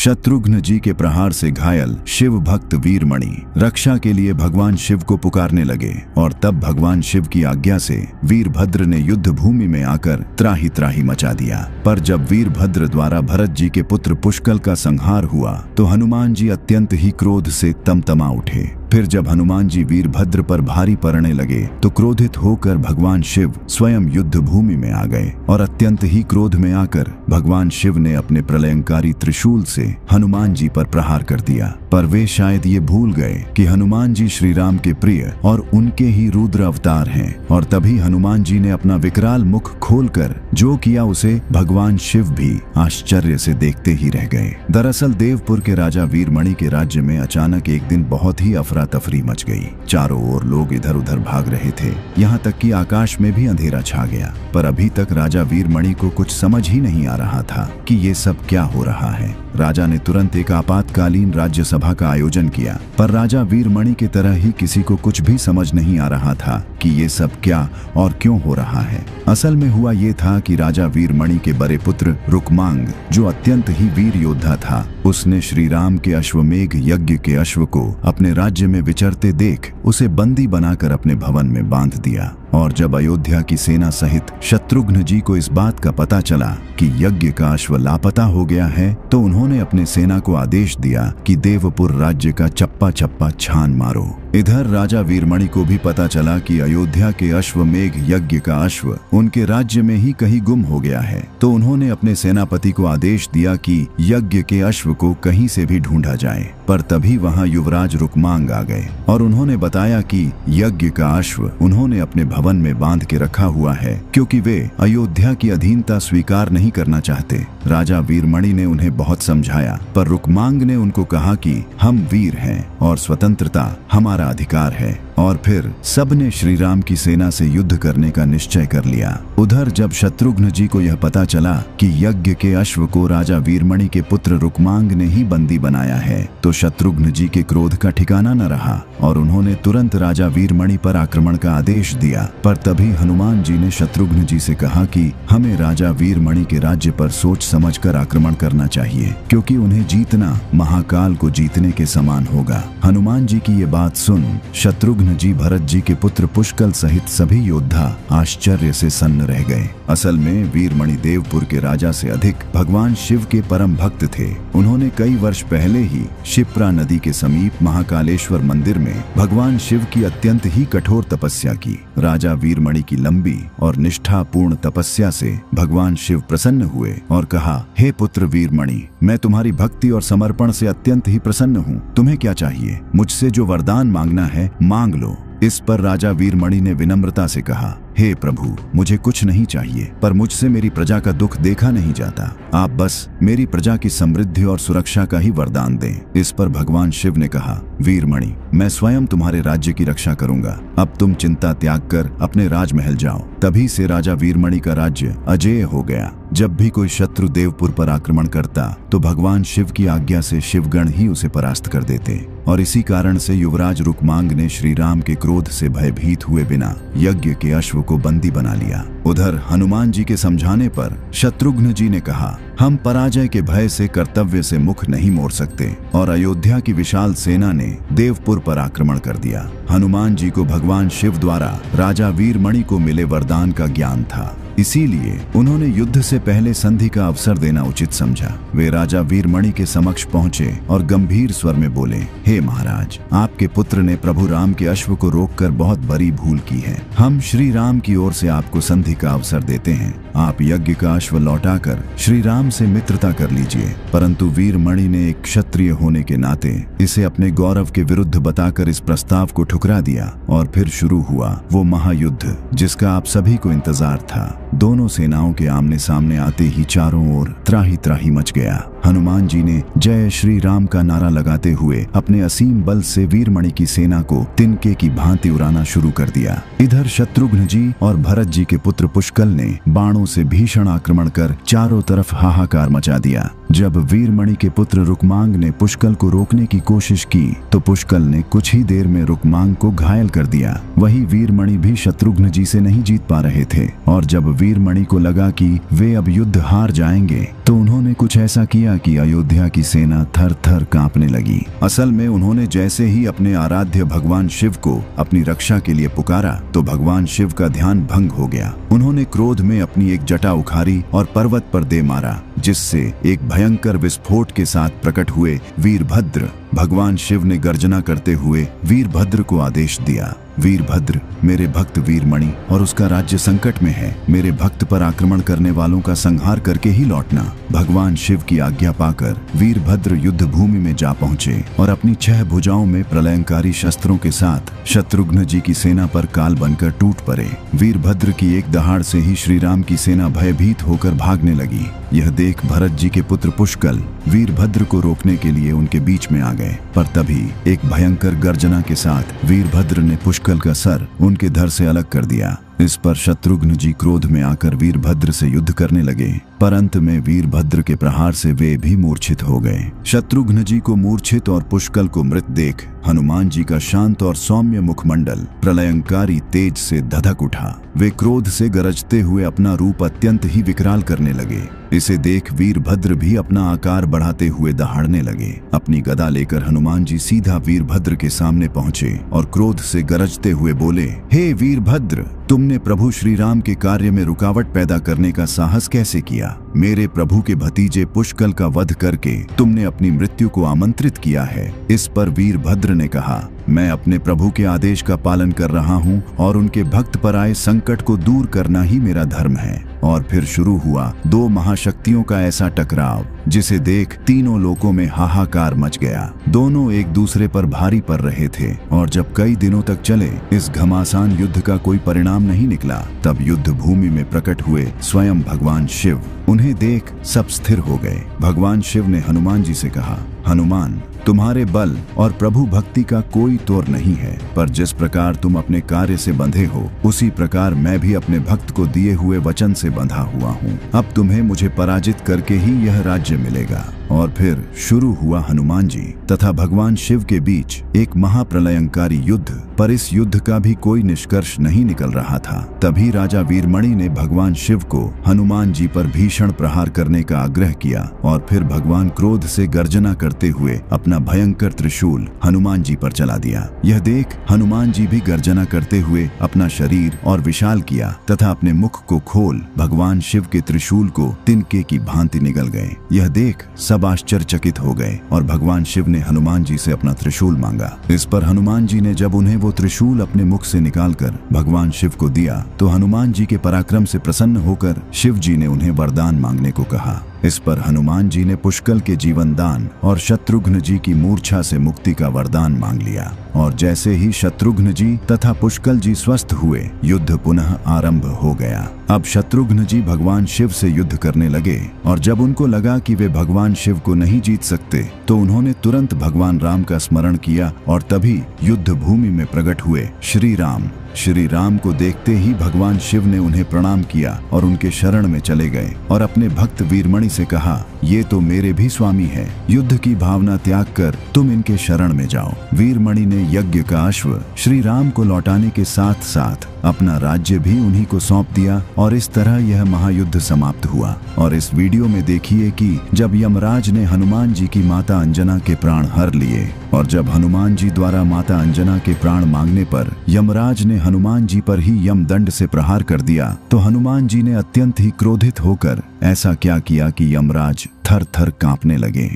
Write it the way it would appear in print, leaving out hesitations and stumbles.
शत्रुघ्न जी के प्रहार से घायल शिव भक्त वीरमणि रक्षा के लिए भगवान शिव को पुकारने लगे और तब भगवान शिव की आज्ञा से वीरभद्र ने युद्ध भूमि में आकर त्राही त्राही मचा दिया। पर जब वीरभद्र द्वारा भरत जी के पुत्र पुष्कल का संहार हुआ तो हनुमान जी अत्यंत ही क्रोध से तमतमा उठे। फिर जब हनुमान जी वीरभद्र पर भारी पड़ने लगे तो क्रोधित होकर भगवान शिव स्वयं युद्ध भूमि में आ गए और अत्यंत ही क्रोध में आकर भगवान शिव ने अपने प्रलयंकारी त्रिशूल से हनुमान जी पर प्रहार कर दिया। पर वे शायद ये भूल गए कि हनुमान जी श्री राम के प्रिय और उनके ही रुद्र अवतार हैं और तभी हनुमान जी ने अपना विकराल मुख खोलकर जो किया उसे भगवान शिव भी आश्चर्य से देखते ही रह गए। दरअसल देवपुर के राजा वीरमणि के राज्य में अचानक एक दिन बहुत ही तफरी मच गई। चारों ओर लोग इधर उधर भाग रहे थे, यहाँ तक कि आकाश में भी अंधेरा छा गया। पर अभी तक राजा वीरमणि को कुछ समझ ही नहीं आ रहा था कि ये सब क्या हो रहा है। राजा ने तुरंत एक आपातकालीन राज्य सभा का आयोजन किया, पर राजा वीरमणि की तरह ही किसी को कुछ भी समझ नहीं आ रहा था कि ये सब क्या और क्यों हो रहा है। असल में हुआ ये था कि राजा वीरमणि के बड़े पुत्र रुक्मांग, जो अत्यंत ही वीर योद्धा था, उसने श्री राम के अश्वमेघ यज्ञ के अश्व को अपने राज्य में विचरते देख उसे बंदी बनाकर अपने भवन में बांध दिया। और जब अयोध्या की सेना सहित शत्रुघ्न जी को इस बात का पता चला कि यज्ञ का अश्व लापता हो गया है तो उन्होंने अपने सेना को आदेश दिया कि देवपुर राज्य का चप्पा चप्पा छान मारो। इधर राजा वीरमणि को भी पता चला कि अयोध्या के अश्वमेघ यज्ञ का अश्व उनके राज्य में ही कहीं गुम हो गया है, तो उन्होंने अपने सेनापति को आदेश दिया कि यज्ञ के अश्व को कहीं से भी ढूंढा जाए। पर तभी वहां युवराज रुक्मांग आ गए और उन्होंने बताया कि यज्ञ का अश्व उन्होंने अपने भवन में बांध के रखा हुआ है क्योंकि वे अयोध्या की अधीनता स्वीकार नहीं करना चाहते। राजा वीरमणि ने उन्हें बहुत समझाया, पर रुक्मांग ने उनको कहा कि हम वीर हैं और स्वतंत्रता हमारा अधिकार है। और फिर सबने श्री राम की सेना से युद्ध करने का निश्चय कर लिया। उधर जब शत्रुघ्न जी को यह पता चला कि यज्ञ के अश्व को राजा वीरमणि के पुत्र रुक्मांग ने ही बंदी बनाया है तो शत्रुघ्न जी के क्रोध का ठिकाना न रहा और उन्होंने तुरंत राजा वीरमणि पर आक्रमण का आदेश दिया। पर तभी हनुमान जी ने शत्रुघ्न जी से कहा कि हमें राजा वीरमणि के राज्य पर सोच समझकर आक्रमण करना चाहिए क्योंकि उन्हें जीतना महाकाल को जीतने के समान होगा। हनुमान जी की ये बात सुन शत्रुघ्न जी भरत जी के पुत्र पुष्कल सहित सभी योद्धा आश्चर्य से सन्न रह गए। असल में वीरमणि देवपुर के राजा से अधिक भगवान शिव के परम भक्त थे। उन्होंने कई वर्ष पहले ही शिप्रा नदी के समीप महाकालेश्वर मंदिर में भगवान शिव की अत्यंत ही कठोर तपस्या की। राजा वीरमणि की लंबी और निष्ठापूर्ण तपस्या से भगवान शिव प्रसन्न हुए और कहा, हे पुत्र वीरमणि, मैं तुम्हारी भक्ति और समर्पण से अत्यंत ही प्रसन्न हूँ। तुम्हें क्या चाहिए? मुझसे जो वरदान मांगना है मांग लो। इस पर राजा वीरमणि ने विनम्रता से कहा, हे प्रभु, मुझे कुछ नहीं चाहिए, पर मुझसे मेरी प्रजा का दुख देखा नहीं जाता। आप बस मेरी प्रजा की समृद्धि और सुरक्षा का ही वरदान दें। इस पर भगवान शिव ने कहा, वीरमणि, मैं स्वयं तुम्हारे राज्य की रक्षा करूंगा। अब तुम चिंता त्याग कर अपने राजमहल जाओ। तभी से राजा वीरमणि का राज्य अजेय हो गया। जब भी कोई शत्रु देवपुर पर आक्रमण करता तो भगवान शिव की आज्ञा से शिवगण ही उसे परास्त कर देते और इसी कारण से युवराज रुक्मांग ने श्री राम के क्रोध से भयभीत हुए बिना यज्ञ के अश्व को बंदी बना लिया। उधर हनुमान जी के समझाने पर शत्रुघ्न जी ने कहा, हम पराजय के भय से कर्तव्य से मुख नहीं मोड़ सकते और अयोध्या की विशाल सेना ने देवपुर पर आक्रमण कर दिया। हनुमान जी को भगवान शिव द्वारा राजा वीरमणि को मिले वरदान का ज्ञान था, इसीलिए उन्होंने युद्ध से पहले संधि का अवसर देना उचित समझा। वे राजा वीरमणि के समक्ष पहुंचे और गंभीर स्वर में बोले, हे महाराज, आपके पुत्र ने प्रभु राम के अश्व को रोककर बहुत बड़ी भूल की है। हम श्री राम की ओर से आपको संधि का अवसर देते हैं। आप यज्ञ का अश्व लौटाकर श्री राम से मित्रता कर लीजिए। परंतु वीरमणि ने एक क्षत्रिय होने के नाते इसे अपने गौरव के विरुद्ध बताकर इस प्रस्ताव को ठुकरा दिया और फिर शुरू हुआ वो महायुद्ध जिसका आप सभी को इंतजार था। दोनों सेनाओं के आमने सामने आते ही चारों ओर त्राही त्राही मच गया। हनुमान जी ने जय श्री राम का नारा लगाते हुए अपने असीम बल से वीरमणि की सेना को तिनके की भांति उड़ाना शुरू कर दिया। इधर शत्रुघ्न जी और भरत जी के पुत्र पुष्कल ने बाणों से भीषण आक्रमण कर चारों तरफ हाहाकार मचा दिया। जब वीरमणि के पुत्र रुक्मांग ने पुष्कल को रोकने की कोशिश की तो पुष्कल ने कुछ ही देर में रुक्मांग को घायल कर दिया। वही वीरमणि भी शत्रुघ्न जी से नहीं जीत पा रहे थे और जब वीरमणि को लगा कि वे अब युद्ध हार जाएंगे तो उन्होंने कुछ ऐसा किया कि अयोध्या की सेना थर थर कांपने लगी। असल में उन्होंने जैसे ही अपने आराध्य भगवान शिव को अपनी रक्षा के लिए पुकारा तो भगवान शिव का ध्यान भंग हो गया। उन्होंने क्रोध में अपनी एक जटा उखाड़ी और पर्वत पर दे मारा, जिससे एक भयंकर विस्फोट के साथ प्रकट हुए वीरभद्र। भगवान शिव ने गर्जना करते हुए वीरभद्र को आदेश दिया, वीरभद्र, मेरे भक्त वीरमणि और उसका राज्य संकट में है। मेरे भक्त पर आक्रमण करने वालों का संहार करके ही लौटना। भगवान शिव की आज्ञा पाकर वीरभद्र युद्ध भूमि में जा पहुंचे और अपनी 6 भुजाओं में प्रलयंकारी शस्त्रों के साथ शत्रुघ्न जी की सेना पर काल बनकर टूट पड़े। वीरभद्र की एक दहाड़ से ही श्री राम की सेना भयभीत होकर भागने लगी। यह देख भरत जी के पुत्र पुष्कल वीरभद्र को रोकने के लिए उनके बीच में आ गए, पर तभी एक भयंकर गर्जना के साथ वीरभद्र ने पुष्कल का सर उनके धड़ से अलग कर दिया। इस पर शत्रुघ्न जी क्रोध में आकर वीरभद्र से युद्ध करने लगे, पर अंत में वीरभद्र के प्रहार से वे भी मूर्छित हो गए। शत्रुघ्न जी को मूर्छित और पुष्कल को मृत देख हनुमान जी का शांत और सौम्य मुखमंडल प्रलयंकारी तेज से धधक उठा। वे क्रोध से गरजते हुए अपना रूप अत्यंत ही विकराल करने लगे। इसे देख वीरभद्र भी अपना आकार बढ़ाते हुए दहाड़ने लगे। अपनी गदा लेकर हनुमान जी सीधा वीरभद्र के सामने पहुंचे और क्रोध से गरजते हुए बोले, हे वीरभद्र, तुमने प्रभु श्री राम के कार्य में रुकावट पैदा करने का साहस कैसे किया? मेरे प्रभु के भतीजे पुष्कल का वध करके तुमने अपनी मृत्यु को आमंत्रित किया है। इस पर वीरभद्र ने कहा, मैं अपने प्रभु के आदेश का पालन कर रहा हूँ और उनके भक्त पर आए संकट को दूर करना ही मेरा धर्म है। और फिर शुरू हुआ 2 महाशक्तियों का ऐसा टकराव जिसे देख तीनों लोकों में हाहाकार मच गया। दोनों एक दूसरे पर भारी पड़ रहे थे और जब कई दिनों तक चले इस घमासान युद्ध का कोई परिणाम नहीं निकला, तब युद्ध भूमि में प्रकट हुए स्वयं भगवान शिव। उन्हें देख सब स्थिर हो गए। भगवान शिव ने हनुमान जी से कहा, हनुमान, तुम्हारे बल और प्रभु भक्ति का कोई तोड़ नहीं है, पर जिस प्रकार तुम अपने कार्य से बंधे हो उसी प्रकार मैं भी अपने भक्त को दिए हुए वचन से बंधा हुआ हूँ। अब तुम्हें मुझे पराजित करके ही यह राज्य मिलेगा। और फिर शुरू हुआ हनुमान जी तथा भगवान शिव के बीच एक महाप्रलयंकारी युद्ध, पर इस युद्ध का भी कोई निष्कर्ष नहीं निकल रहा था। तभी राजा वीरमणि ने भगवान शिव को हनुमान जी पर भीषण प्रहार करने का आग्रह किया और फिर भगवान क्रोध से गर्जना करते हुए अपना भयंकर त्रिशूल हनुमान जी पर चला दिया। यह देख हनुमान जी भी गर्जना करते हुए अपना शरीर और विशाल किया तथा अपने मुख को खोल भगवान शिव के त्रिशूल को तिनके की भांति निगल गए। यह देख सब आश्चर्यचकित हो गए और भगवान शिव ने हनुमान जी से अपना त्रिशूल मांगा। इस पर हनुमान जी ने जब उन्हें वो त्रिशूल अपने मुख से निकालकर भगवान शिव को दिया तो हनुमान जी के पराक्रम से प्रसन्न होकर शिव जी ने उन्हें वरदान मांगने को कहा। इस पर हनुमान जी ने पुष्कल के जीवन दान और शत्रुघ्न जी की मूर्छा से मुक्ति का वरदान मांग लिया। और जैसे ही शत्रुघ्न जी तथा पुष्कल जी स्वस्थ हुए, युद्ध पुनः आरंभ हो गया। अब शत्रुघ्न जी भगवान शिव से युद्ध करने लगे और जब उनको लगा कि वे भगवान शिव को नहीं जीत सकते तो उन्होंने तुरंत भगवान राम का स्मरण किया और तभी युद्ध भूमि में प्रकट हुए श्री राम। श्री राम को देखते ही भगवान शिव ने उन्हें प्रणाम किया और उनके शरण में चले गए और अपने भक्त वीरमणि से कहा, ये तो मेरे भी स्वामी है, युद्ध की भावना त्याग कर तुम इनके शरण में जाओ। वीरमणि ने यज्ञ का अश्व श्री राम को लौटाने के साथ साथ अपना राज्य भी उन्हीं को सौंप दिया और इस तरह यह महायुद्ध समाप्त हुआ। और इस वीडियो में देखिए कि जब यमराज ने हनुमान जी की माता अंजना के प्राण हर लिए और जब हनुमान जी द्वारा माता अंजना के प्राण मांगने पर यमराज ने हनुमान जी पर ही यमदंड से प्रहार कर दिया तो हनुमान जी ने अत्यंत ही क्रोधित होकर ऐसा क्या किया कि यमराज थर थर कांपने लगे।